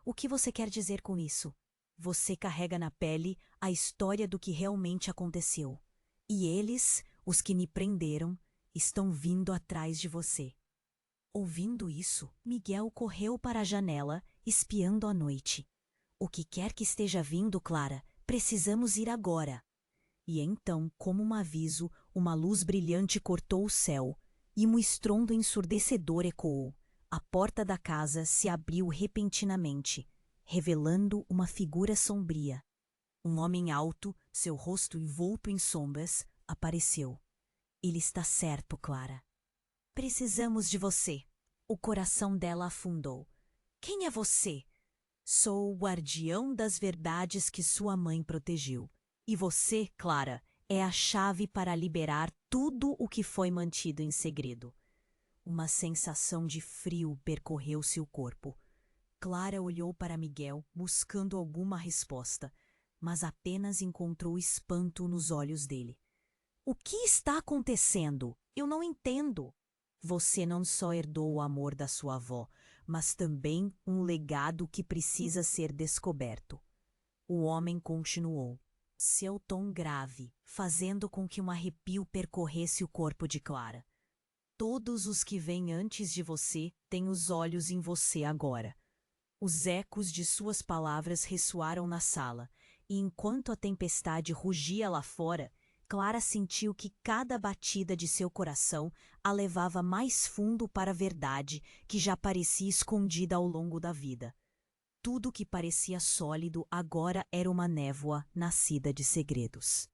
O que você quer dizer com isso? Você carrega na pele a história do que realmente aconteceu. E eles, os que me prenderam, estão vindo atrás de você. Ouvindo isso, Miguel correu para a janela, espiando a noite. O que quer que esteja vindo, Clara, precisamos ir agora. E então, como um aviso, uma luz brilhante cortou o céu, e um estrondo ensurdecedor ecoou. A porta da casa se abriu repentinamente, revelando uma figura sombria. Um homem alto, seu rosto envolto em sombras, apareceu. Ele está certo, Clara. Precisamos de você. O coração dela afundou. Quem é você? Sou o guardião das verdades que sua mãe protegeu. E você, Clara, é a chave para liberar tudo o que foi mantido em segredo. Uma sensação de frio percorreu seu corpo. Clara olhou para Miguel, buscando alguma resposta, mas apenas encontrou espanto nos olhos dele. O que está acontecendo? Eu não entendo. Você não só herdou o amor da sua avó, mas também um legado que precisa ser descoberto. O homem continuou, seu tom grave, fazendo com que um arrepio percorresse o corpo de Clara. Todos os que vêm antes de você têm os olhos em você agora. Os ecos de suas palavras ressoaram na sala, e enquanto a tempestade rugia lá fora, Clara sentiu que cada batida de seu coração a levava mais fundo para a verdade que já parecia escondida ao longo da vida. Tudo que parecia sólido agora era uma névoa nascida de segredos.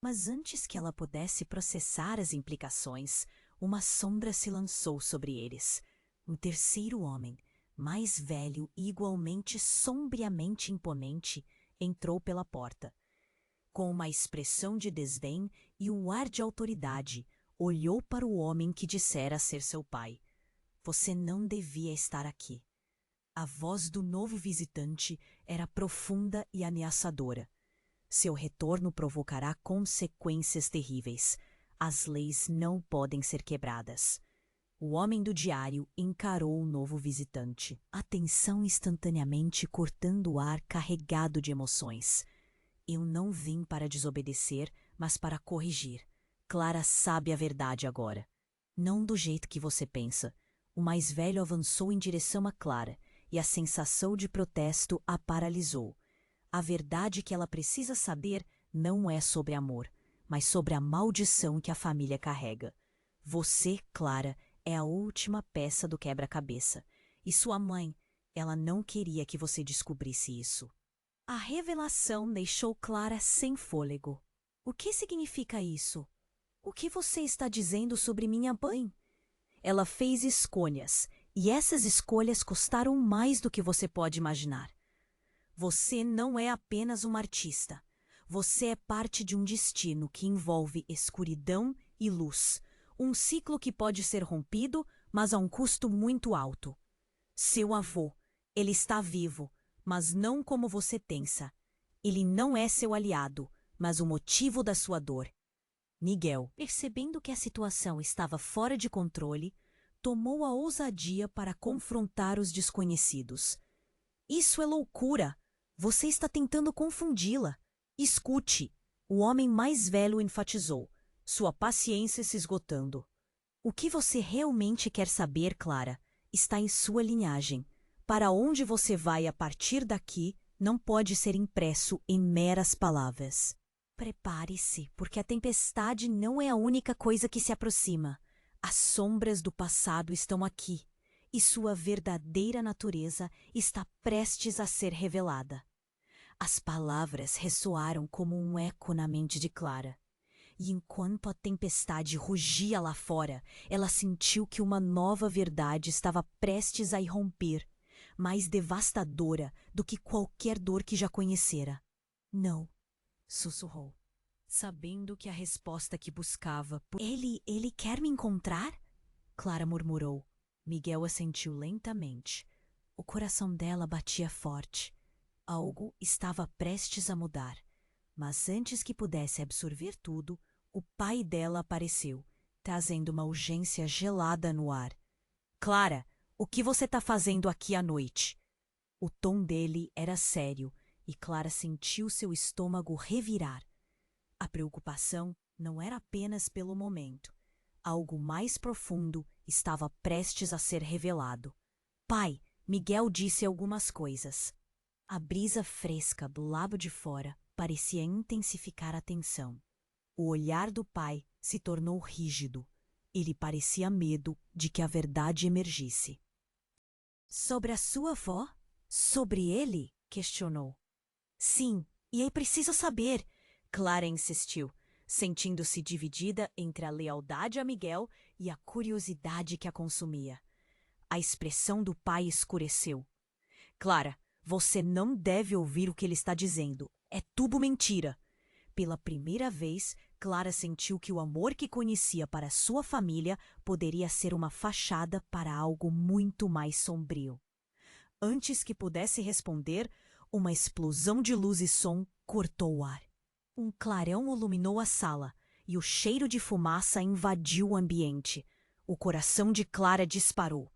Mas antes que ela pudesse processar as implicações, uma sombra se lançou sobre eles. Um terceiro homem, mais velho e igualmente sombriamente imponente, entrou pela porta. Com uma expressão de desdém e um ar de autoridade, olhou para o homem que dissera ser seu pai. Você não devia estar aqui. A voz do novo visitante era profunda e ameaçadora. Seu retorno provocará consequências terríveis. As leis não podem ser quebradas. O homem do diário encarou o novo visitante, a tensão instantaneamente cortando o ar carregado de emoções. Eu não vim para desobedecer, mas para corrigir. Clara sabe a verdade agora. Não do jeito que você pensa. O mais velho avançou em direção a Clara, e a sensação de protesto a paralisou. A verdade que ela precisa saber não é sobre amor, mas sobre a maldição que a família carrega. Você, Clara, é a última peça do quebra-cabeça. E sua mãe, ela não queria que você descobrisse isso. A revelação deixou Clara sem fôlego. O que significa isso? O que você está dizendo sobre minha mãe? Ela fez escolhas, e essas escolhas custaram mais do que você pode imaginar. Você não é apenas uma artista. Você é parte de um destino que envolve escuridão e luz. Um ciclo que pode ser rompido, mas a um custo muito alto. Seu avô, ele está vivo, mas não como você pensa. Ele não é seu aliado, mas o motivo da sua dor. Miguel, percebendo que a situação estava fora de controle, tomou a ousadia para confrontar os desconhecidos. Isso é loucura! Você está tentando confundi-la. Escute! O homem mais velho enfatizou, sua paciência se esgotando. O que você realmente quer saber, Clara, está em sua linhagem. Para onde você vai a partir daqui não pode ser impresso em meras palavras. Prepare-se, porque a tempestade não é a única coisa que se aproxima. As sombras do passado estão aqui, e sua verdadeira natureza está prestes a ser revelada. As palavras ressoaram como um eco na mente de Clara. E enquanto a tempestade rugia lá fora, ela sentiu que uma nova verdade estava prestes a irromper, mais devastadora do que qualquer dor que já conhecera. Não, sussurrou, sabendo que a resposta que buscava... Ele quer me encontrar? Clara murmurou. Miguel assentiu lentamente. O coração dela batia forte. Algo estava prestes a mudar. Mas antes que pudesse absorver tudo, o pai dela apareceu, trazendo uma urgência gelada no ar. Clara, o que você está fazendo aqui à noite? O tom dele era sério, e Clara sentiu seu estômago revirar. A preocupação não era apenas pelo momento. Algo mais profundo estava prestes a ser revelado. Pai, Miguel disse algumas coisas. A brisa fresca do lado de fora parecia intensificar a tensão. O olhar do pai se tornou rígido. Ele parecia medo de que a verdade emergisse. Sobre a sua avó? Sobre ele? Questionou. Sim, e é preciso saber, Clara insistiu, sentindo-se dividida entre a lealdade a Miguel e a curiosidade que a consumia. A expressão do pai escureceu. Clara, você não deve ouvir o que ele está dizendo. É tudo mentira. Pela primeira vez, Clara sentiu que o amor que conhecia para sua família poderia ser uma fachada para algo muito mais sombrio. Antes que pudesse responder, uma explosão de luz e som cortou o ar. Um clarão iluminou a sala e o cheiro de fumaça invadiu o ambiente. O coração de Clara disparou.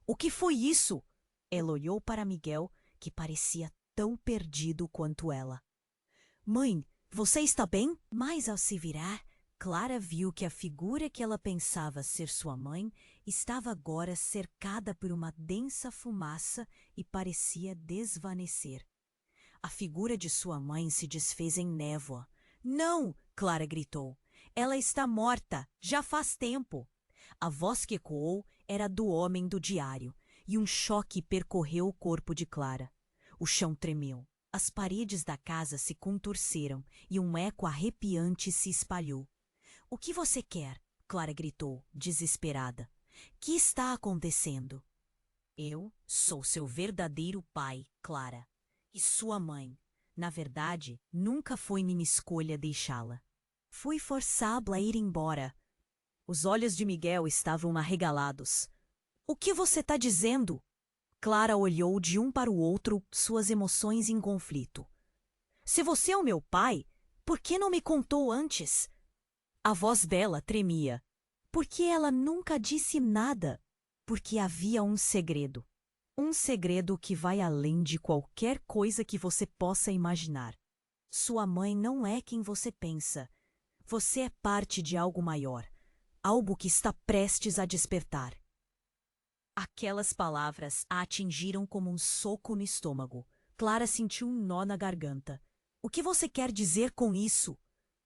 O que foi isso? Ela olhou para Miguel, que parecia tão perdido quanto ela. Mãe, você está bem? Mas ao se virar, Clara viu que a figura que ela pensava ser sua mãe estava agora cercada por uma densa fumaça e parecia desvanecer. A figura de sua mãe se desfez em névoa. Não! Clara gritou. Ela está morta, já faz tempo. A voz que ecoou era do homem do diário, e um choque percorreu o corpo de Clara. O chão tremeu. As paredes da casa se contorceram e um eco arrepiante se espalhou. O que você quer? Clara gritou, desesperada. Que está acontecendo? Eu sou seu verdadeiro pai, Clara. E sua mãe. Na verdade, nunca foi minha escolha deixá-la. Fui forçá-la a ir embora. Os olhos de Miguel estavam arregalados. O que você está dizendo? Clara olhou de um para o outro, suas emoções em conflito. Se você é o meu pai, por que não me contou antes? A voz dela tremia. Porque ela nunca disse nada. Porque havia um segredo. Um segredo que vai além de qualquer coisa que você possa imaginar. Sua mãe não é quem você pensa. Você é parte de algo maior. Algo que está prestes a despertar. Aquelas palavras a atingiram como um soco no estômago. Clara sentiu um nó na garganta. O que você quer dizer com isso?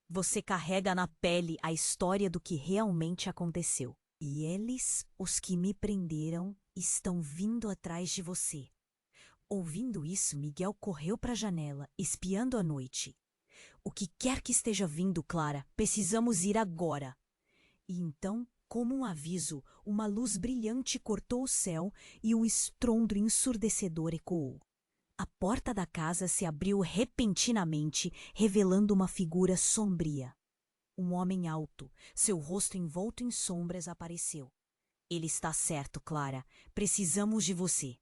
Você carrega na pele a história do que realmente aconteceu. E eles, os que me prenderam, estão vindo atrás de você. Ouvindo isso, Miguel correu para a janela, espiando a noite. O que quer que esteja vindo, Clara, precisamos ir agora. E então, como um aviso, uma luz brilhante cortou o céu e um estrondo ensurdecedor ecoou. A porta da casa se abriu repentinamente, revelando uma figura sombria. Um homem alto, seu rosto envolto em sombras, apareceu. Ele está certo, Clara. Precisamos de você.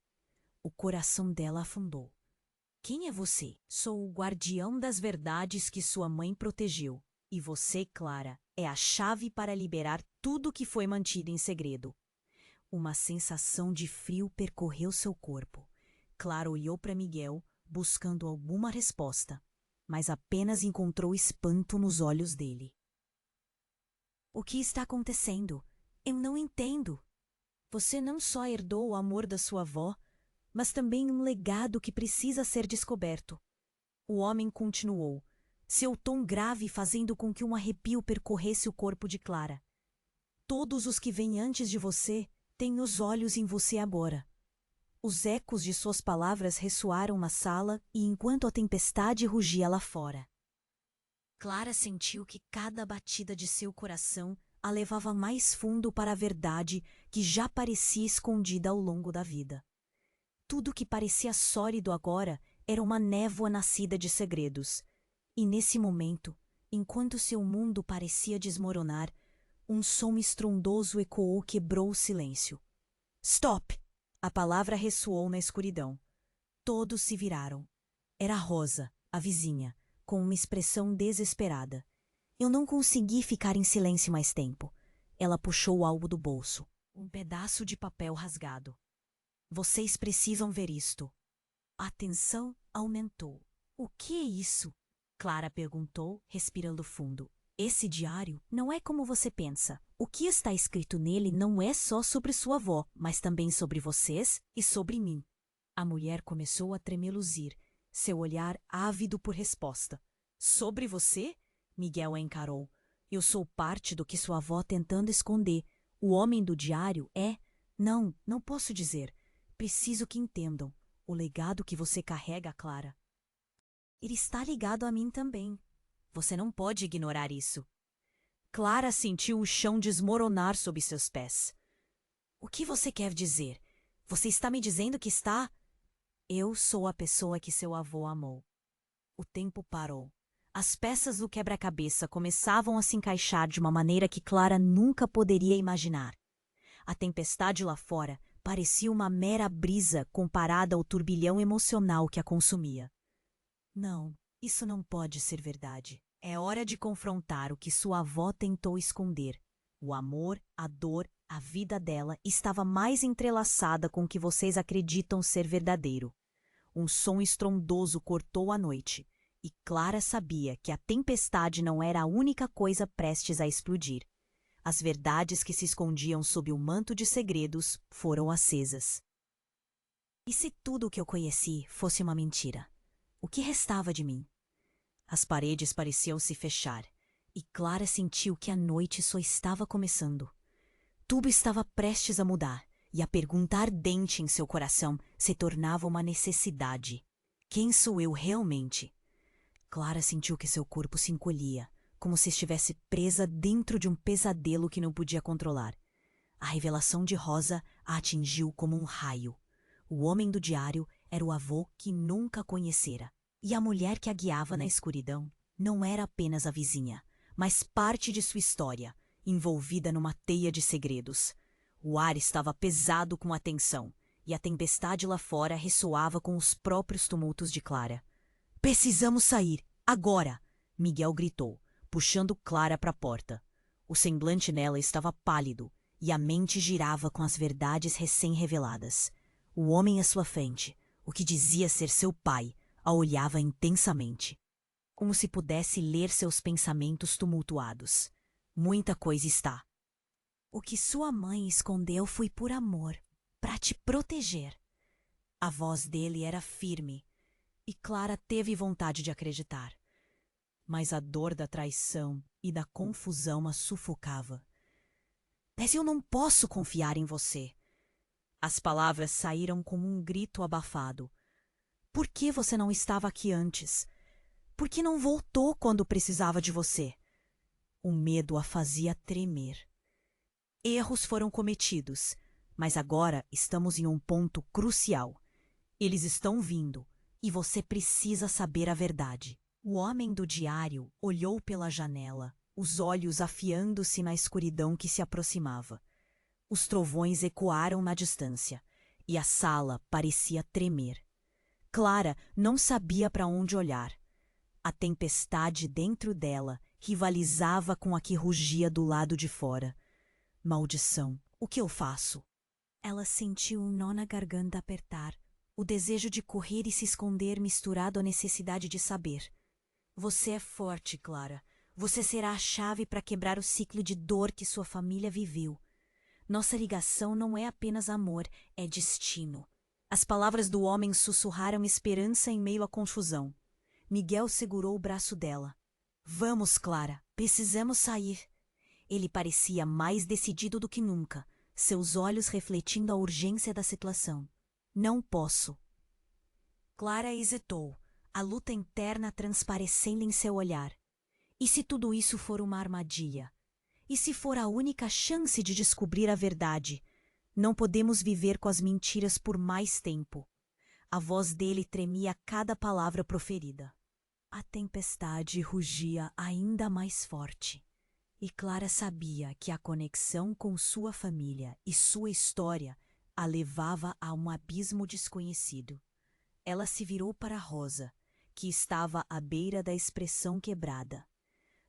O coração dela afundou. Quem é você? Sou o guardião das verdades que sua mãe protegeu. E você, Clara, é a chave para liberar tudo que foi mantido em segredo. Uma sensação de frio percorreu seu corpo. Clara olhou para Miguel, buscando alguma resposta, mas apenas encontrou espanto nos olhos dele. O que está acontecendo? Eu não entendo. Você não só herdou o amor da sua avó, mas também um legado que precisa ser descoberto. O homem continuou, seu tom grave fazendo com que um arrepio percorresse o corpo de Clara. Todos os que vêm antes de você têm os olhos em você agora. Os ecos de suas palavras ressoaram na sala e enquanto a tempestade rugia lá fora. Clara sentiu que cada batida de seu coração a levava mais fundo para a verdade que já parecia escondida ao longo da vida. Tudo que parecia sólido agora era uma névoa nascida de segredos. E nesse momento, enquanto seu mundo parecia desmoronar, um som estrondoso ecoou, quebrou o silêncio. Stop! A palavra ressoou na escuridão. Todos se viraram. Era Rosa, a vizinha, com uma expressão desesperada. Eu não consegui ficar em silêncio mais tempo. Ela puxou algo do bolso. Um pedaço de papel rasgado. Vocês precisam ver isto. A tensão aumentou. O que é isso? Clara perguntou, respirando fundo. Esse diário não é como você pensa. O que está escrito nele não é só sobre sua avó, mas também sobre vocês e sobre mim. A mulher começou a tremeluzir, seu olhar ávido por resposta. Sobre você? Miguel a encarou. Eu sou parte do que sua avó tentando esconder. O homem do diário é... Não posso dizer. Preciso que entendam. O legado que você carrega, Clara. Ele está ligado a mim também. Você não pode ignorar isso. Clara sentiu o chão desmoronar sob seus pés. O que você quer dizer? Você está me dizendo que está... Eu sou a pessoa que seu avô amou. O tempo parou. As peças do quebra-cabeça começavam a se encaixar de uma maneira que Clara nunca poderia imaginar. A tempestade lá fora parecia uma mera brisa comparada ao turbilhão emocional que a consumia. Não, isso não pode ser verdade. É hora de confrontar o que sua avó tentou esconder. O amor, a dor, a vida dela estava mais entrelaçada com o que vocês acreditam ser verdadeiro. Um som estrondoso cortou a noite, e Clara sabia que a tempestade não era a única coisa prestes a explodir. As verdades que se escondiam sob o manto de segredos foram acesas. E se tudo o que eu conheci fosse uma mentira? O que restava de mim? As paredes pareciam se fechar, e Clara sentiu que a noite só estava começando. Tudo estava prestes a mudar, e a pergunta ardente em seu coração se tornava uma necessidade. Quem sou eu realmente? Clara sentiu que seu corpo se encolhia, como se estivesse presa dentro de um pesadelo que não podia controlar. A revelação de Rosa a atingiu como um raio. O homem do diário era o avô que nunca conhecera. E a mulher que a guiava na escuridão não era apenas a vizinha, mas parte de sua história, envolvida numa teia de segredos. O ar estava pesado com a tensão, e a tempestade lá fora ressoava com os próprios tumultos de Clara. Precisamos sair, agora! Miguel gritou, puxando Clara para a porta. O semblante nela estava pálido, e a mente girava com as verdades recém-reveladas. O homem à sua frente, o que dizia ser seu pai, a olhava intensamente, como se pudesse ler seus pensamentos tumultuados. Muita coisa está. O que sua mãe escondeu foi por amor, para te proteger. A voz dele era firme, e Clara teve vontade de acreditar. Mas a dor da traição e da confusão a sufocava. Mas eu não posso confiar em você. As palavras saíram como um grito abafado. Por que você não estava aqui antes? Por que não voltou quando precisava de você? O medo a fazia tremer. Erros foram cometidos, mas agora estamos em um ponto crucial. Eles estão vindo, e você precisa saber a verdade. O homem do diário olhou pela janela, os olhos afiando-se na escuridão que se aproximava. Os trovões ecoaram na distância, e a sala parecia tremer. Clara não sabia para onde olhar. A tempestade dentro dela rivalizava com a que rugia do lado de fora. Maldição, o que eu faço? Ela sentiu um nó na garganta apertar, o desejo de correr e se esconder misturado à necessidade de saber. Você é forte, Clara. Você será a chave para quebrar o ciclo de dor que sua família viveu. Nossa ligação não é apenas amor, é destino. As palavras do homem sussurraram esperança em meio à confusão. Miguel segurou o braço dela. Vamos, Clara, precisamos sair. Ele parecia mais decidido do que nunca, seus olhos refletindo a urgência da situação. Não posso. Clara hesitou, a luta interna transparecendo em seu olhar. E se tudo isso for uma armadilha? E se for a única chance de descobrir a verdade? Não podemos viver com as mentiras por mais tempo. A voz dele tremia a cada palavra proferida. A tempestade rugia ainda mais forte. E Clara sabia que a conexão com sua família e sua história a levava a um abismo desconhecido. Ela se virou para Rosa, que estava à beira da expressão quebrada.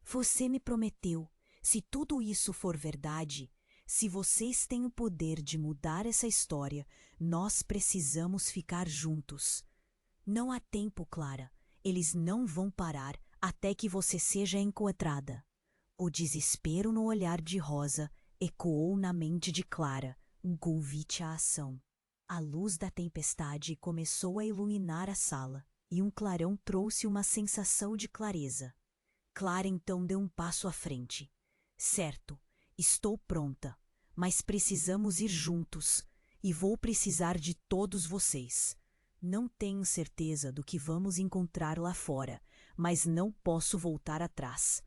Você me prometeu, se tudo isso for verdade, se vocês têm o poder de mudar essa história, nós precisamos ficar juntos. Não há tempo, Clara. Eles não vão parar até que você seja encontrada. O desespero no olhar de Rosa ecoou na mente de Clara, um convite à ação. A luz da tempestade começou a iluminar a sala, e um clarão trouxe uma sensação de clareza. Clara então deu um passo à frente. Certo, estou pronta, mas precisamos ir juntos, e vou precisar de todos vocês. Não tenho certeza do que vamos encontrar lá fora, mas não posso voltar atrás.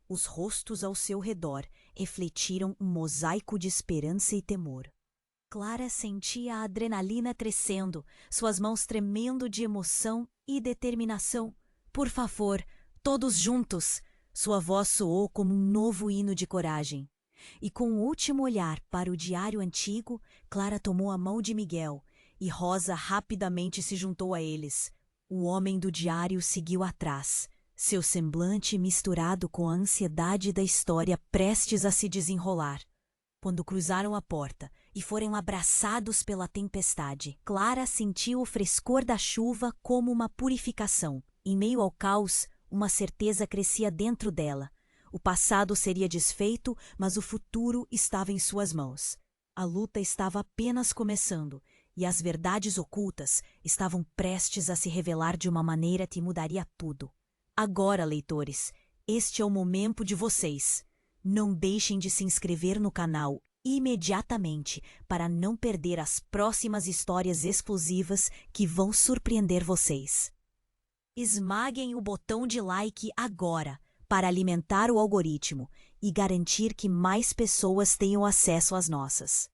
Os rostos ao seu redor refletiram um mosaico de esperança e temor. Clara sentia a adrenalina crescendo, suas mãos tremendo de emoção e determinação. Por favor, todos juntos! Sua voz soou como um novo hino de coragem. E com o último olhar para o diário antigo, Clara tomou a mão de Miguel, e Rosa rapidamente se juntou a eles. O homem do diário seguiu atrás, seu semblante misturado com a ansiedade da história prestes a se desenrolar. Quando cruzaram a porta e foram abraçados pela tempestade, Clara sentiu o frescor da chuva como uma purificação. Em meio ao caos, uma certeza crescia dentro dela. O passado seria desfeito, mas o futuro estava em suas mãos. A luta estava apenas começando, e as verdades ocultas estavam prestes a se revelar de uma maneira que mudaria tudo. Agora, leitores, este é o momento de vocês. Não deixem de se inscrever no canal imediatamente para não perder as próximas histórias exclusivas que vão surpreender vocês. Esmaguem o botão de like agora para alimentar o algoritmo e garantir que mais pessoas tenham acesso às nossas.